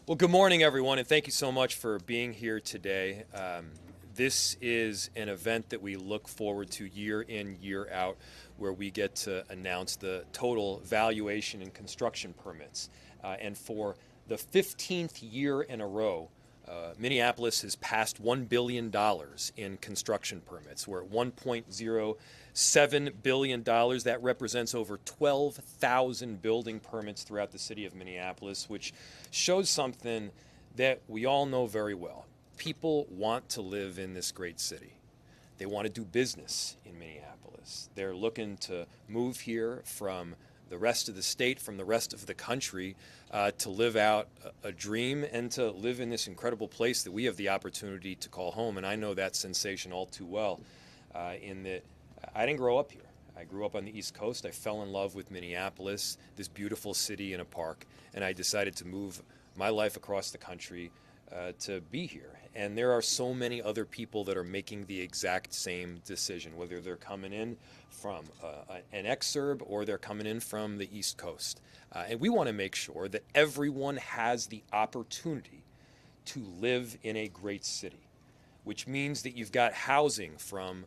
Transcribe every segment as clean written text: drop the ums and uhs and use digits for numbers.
Well, good morning, everyone, and thank you so much for being here today. This is an event that we look forward to year in, year out, where we get to announce the total valuation and construction permits. And for the 15th year in a row, Minneapolis has passed $1 billion in construction permits. We're at $1.07 billion. That represents over 12,000 building permits throughout the city of Minneapolis, which shows something that we all know very well. People want to live in this great city. They want to do business in Minneapolis. They're looking to move here from the rest of the state, from the rest of the country, to live out a dream and to live in this incredible place that we have the opportunity to call home. And I know that sensation all too well, in that I didn't grow up here. I grew up on the East Coast. I fell in love with Minneapolis, this beautiful city and a park, and I decided to move my life across the country to be here. And there are so many other people that are making the exact same decision, whether they're coming in from an exurb or they're coming in from the East Coast. And we want to make sure that everyone has the opportunity to live in a great city, which means that you've got housing from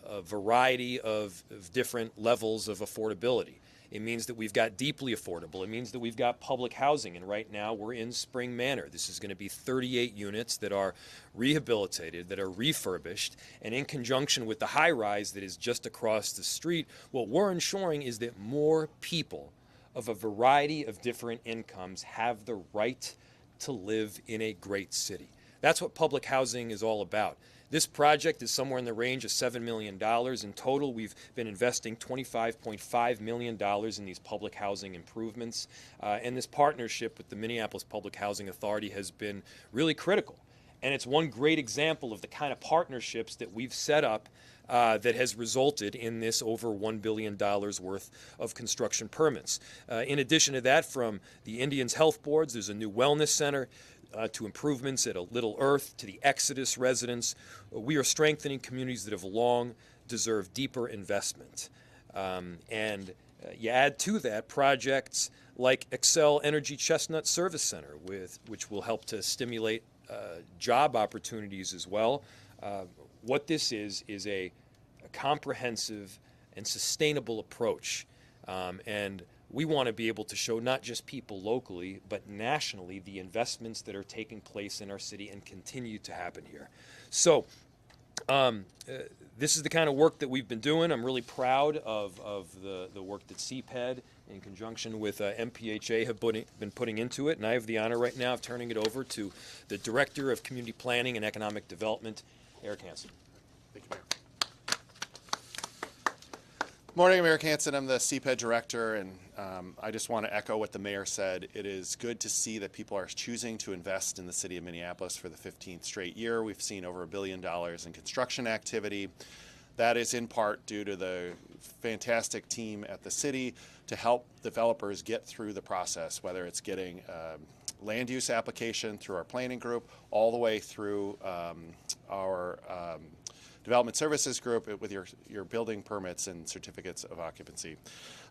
a variety of different levels of affordability. It means that we've got deeply affordable. It means that we've got public housing. And right now we're in Spring Manor. This is going to be 38 units that are rehabilitated, that are refurbished. And in conjunction with the high rise that is just across the street, what we're ensuring is that more people of a variety of different incomes have the right to live in a great city. That's what public housing is all about. This project is somewhere in the range of $7 million. In total, we've been investing $25.5 million in these public housing improvements. And this partnership with the Minneapolis Public Housing Authority has been really critical. And it's one great example of the kind of partnerships that we've set up that has resulted in this over $1 billion worth of construction permits. In addition to that, from the Indians Health Boards, there's a new wellness center, to improvements at a Little Earth, to the Exodus residents. We are strengthening communities that have long deserved deeper investment. And you add to that projects like Excel Energy Chestnut Service Center, which will help to stimulate job opportunities as well. What this is a comprehensive and sustainable approach. And we want to be able to show not just people locally, but nationally, the investments that are taking place in our city and continue to happen here. So this is the kind of work that we've been doing. I'm really proud of the work that CPED, in conjunction with MPHA, have been putting into it. And I have the honor right now of turning it over to the Director of Community Planning and Economic Development, Eric Hansen. Thank you, Mayor. Morning, I'm Eric Hansen. I'm the CPED director, and I just want to echo what the mayor said. It is good to see that people are choosing to invest in the city of Minneapolis for the 15th straight year. We've seen over $1 billion in construction activity. That is in part due to the fantastic team at the city to help developers get through the process, whether it's getting land use application through our planning group, all the way through our Development Services Group with your building permits and certificates of occupancy.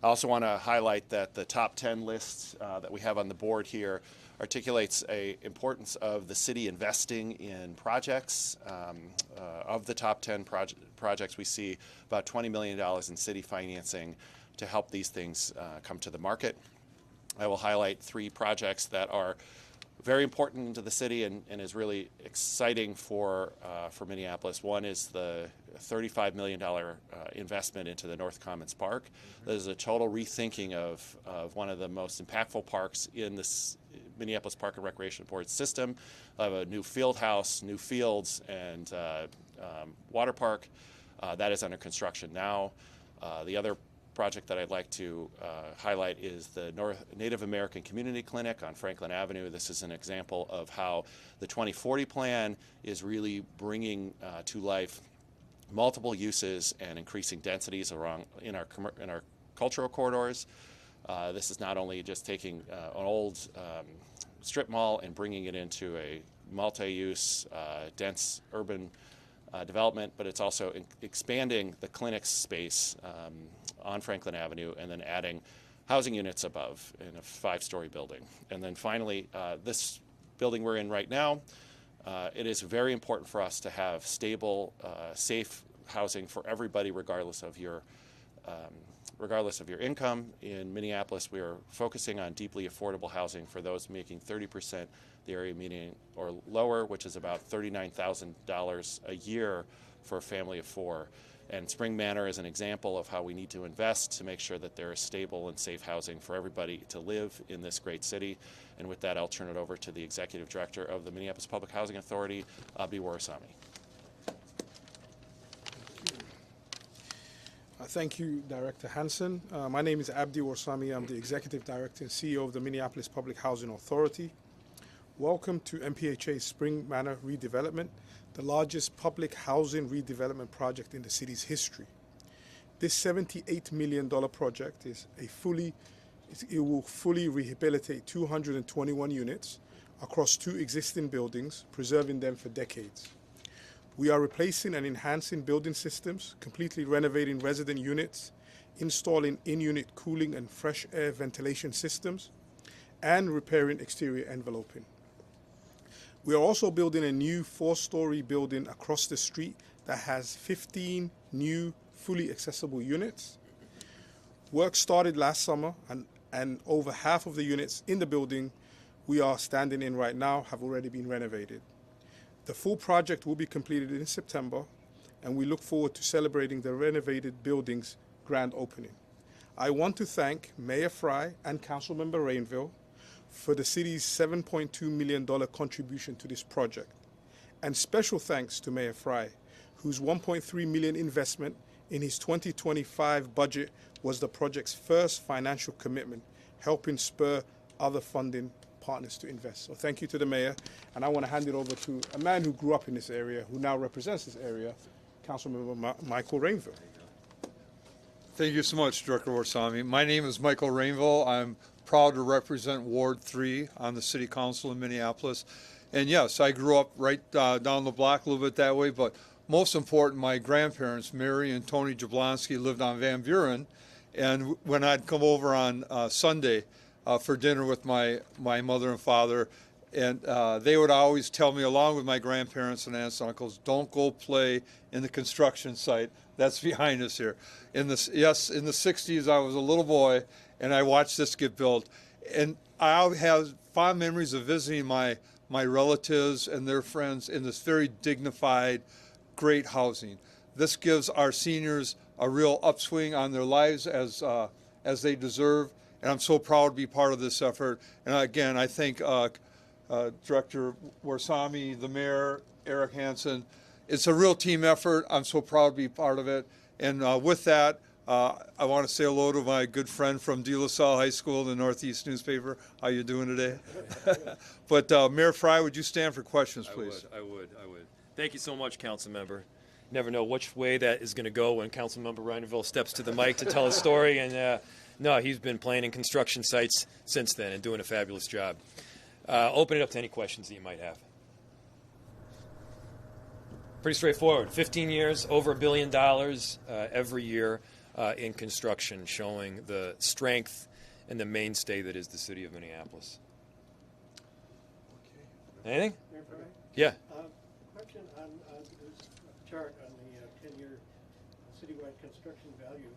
I also want to highlight that the top 10 lists that we have on the board here articulates a importance of the city investing in projects. Of the top 10 projects, we see about $20 million in city financing to help these things come to the market. I will highlight 3 projects that are very important to the city and is really exciting for Minneapolis. One is the $35 million investment into the North Commons Park. That is a total rethinking of one of the most impactful parks in this Minneapolis Park and Recreation Board system. We'll have a new field house, new fields, and water park. That is under construction now. The other project that I'd like to highlight is the Native American Community Clinic on Franklin Avenue. This is an example of how the 2040 plan is really bringing to life multiple uses and increasing densities around in our cultural corridors. This is not only just taking an old strip mall and bringing it into a multi-use, dense urban development, but it's also expanding the clinic's space on Franklin Avenue and then adding housing units above in a 5-story building. And then finally, this building we're in right now, it is very important for us to have stable, safe housing for everybody, regardless of your income. In Minneapolis, we are focusing on deeply affordable housing for those making 30% the area median or lower, which is about $39,000 a year for a family of four. And Spring Manor is an example of how we need to invest to make sure that there is stable and safe housing for everybody to live in this great city. And with that, I'll turn it over to the Executive Director of the Minneapolis Public Housing Authority, Abdi Warasami. Thank you, Director Hansen. My name is Abdi Warasami. I'm the Executive Director and CEO of the Minneapolis Public Housing Authority. Welcome to MPHA's Spring Manor redevelopment, the largest public housing redevelopment project in the city's history. This $78 million project it will fully rehabilitate 221 units across 2 existing buildings, preserving them for decades. We are replacing and enhancing building systems, completely renovating resident units, installing in-unit cooling and fresh air ventilation systems, and repairing exterior enveloping. We are also building a new 4-story building across the street that has 15 new fully accessible units. Work started last summer, and over half of the units in the building we are standing in right now have already been renovated. The full project will be completed in September, and we look forward to celebrating the renovated building's grand opening. I want to thank Mayor Fry and Councilmember Rainville for the city's $7.2 million contribution to this project. And special thanks to Mayor Fry, whose $1.3 million investment in his 2025 budget was the project's first financial commitment, helping spur other funding partners to invest. So thank you to the mayor, and I want to hand it over to a man who grew up in this area, who now represents this area, Councilmember Michael Rainville. Thank you so much, Director Warasami. My name is Michael Rainville. I'm proud to represent Ward 3 on the City Council in Minneapolis. And yes, I grew up right down the block a little bit that way, but most important, my grandparents, Mary and Tony Jablonski, lived on Van Buren. And when I'd come over on Sunday for dinner with my mother and father, and they would always tell me, along with my grandparents and aunts and uncles, don't go play in the construction site that's behind us here. In the 60s, I was a little boy, and I watched this get built. And I have fond memories of visiting my relatives and their friends in this very dignified, great housing. This gives our seniors a real upswing on their lives as they deserve, and I'm so proud to be part of this effort. And again, I thank Director Warasami, the mayor, Eric Hansen. It's a real team effort. I'm so proud to be part of it. And with that, I want to say hello to my good friend from De La Salle High School, the Northeast newspaper. How you doing today? But Mayor Fry, would you stand for questions, please? I would. Thank you so much, Council Member. Never know which way that is going to go when Councilmember Rainville steps to the mic to tell a story. And no, he's been playing in construction sites since then and doing a fabulous job. Open it up to any questions that you might have. Pretty straightforward. 15 years, over $1 billion every year in construction, showing the strength and the mainstay that is the city of Minneapolis. Okay. Anything? Yeah. Question on this chart on the 10-year citywide construction value.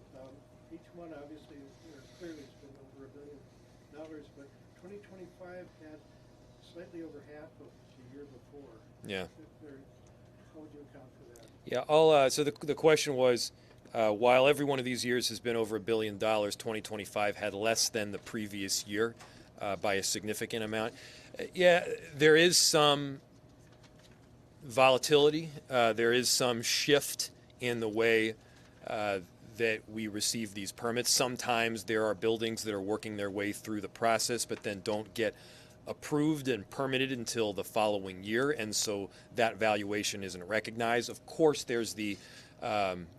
Each one obviously clearly has been over $1 billion, but 2025 had slightly over half of the year before. Yeah. How would you account for that? Yeah. So the question was, while every one of these years has been over $1 billion, 2025 had less than the previous year by a significant amount. Yeah, there is some volatility. There is some shift in the way that we receive these permits. Sometimes there are buildings that are working their way through the process but then don't get approved and permitted until the following year, and so that valuation isn't recognized. Of course, there's the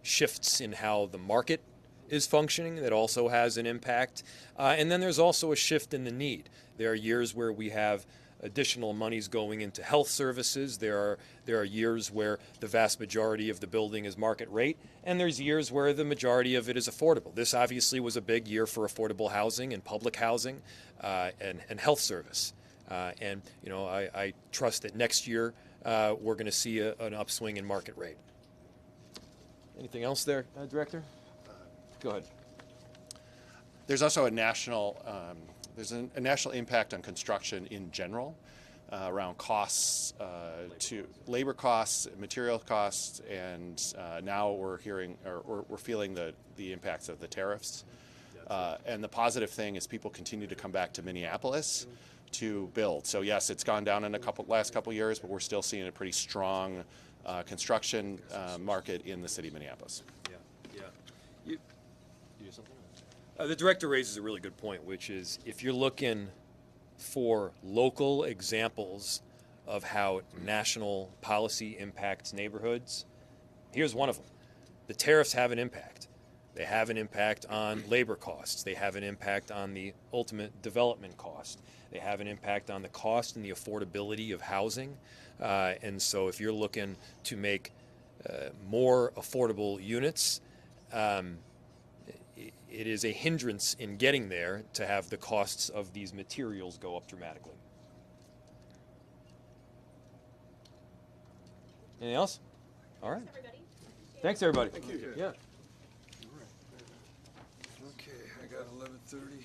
shifts in how the market is functioning that also has an impact. And then there's also a shift in the need. There are years where we have additional monies going into health services. There are years where the vast majority of the building is market rate, and there's years where the majority of it is affordable. This obviously was a big year for affordable housing and public housing and health service. And I trust that next year we're going to see an upswing in market rate. Anything else there, Director? Go ahead. There's also a national impact on construction in general around costs to labor costs, material costs, and now we're feeling the impacts of the tariffs. And the positive thing is people continue to come back to Minneapolis to build. So yes, it's gone down in last couple years, but we're still seeing a pretty strong construction market in the city of Minneapolis. Yeah. You do something? The director raises a really good point, which is if you're looking for local examples of how national policy impacts neighborhoods, here's one of them. The tariffs have an impact. They have an impact on labor costs. They have an impact on the ultimate development cost. They have an impact on the cost and the affordability of housing. And so if you're looking to make more affordable units, it is a hindrance in getting there to have the costs of these materials go up dramatically. Anything else? All right. Thanks, everybody. Thank you. Yeah. Okay, I got 11:30.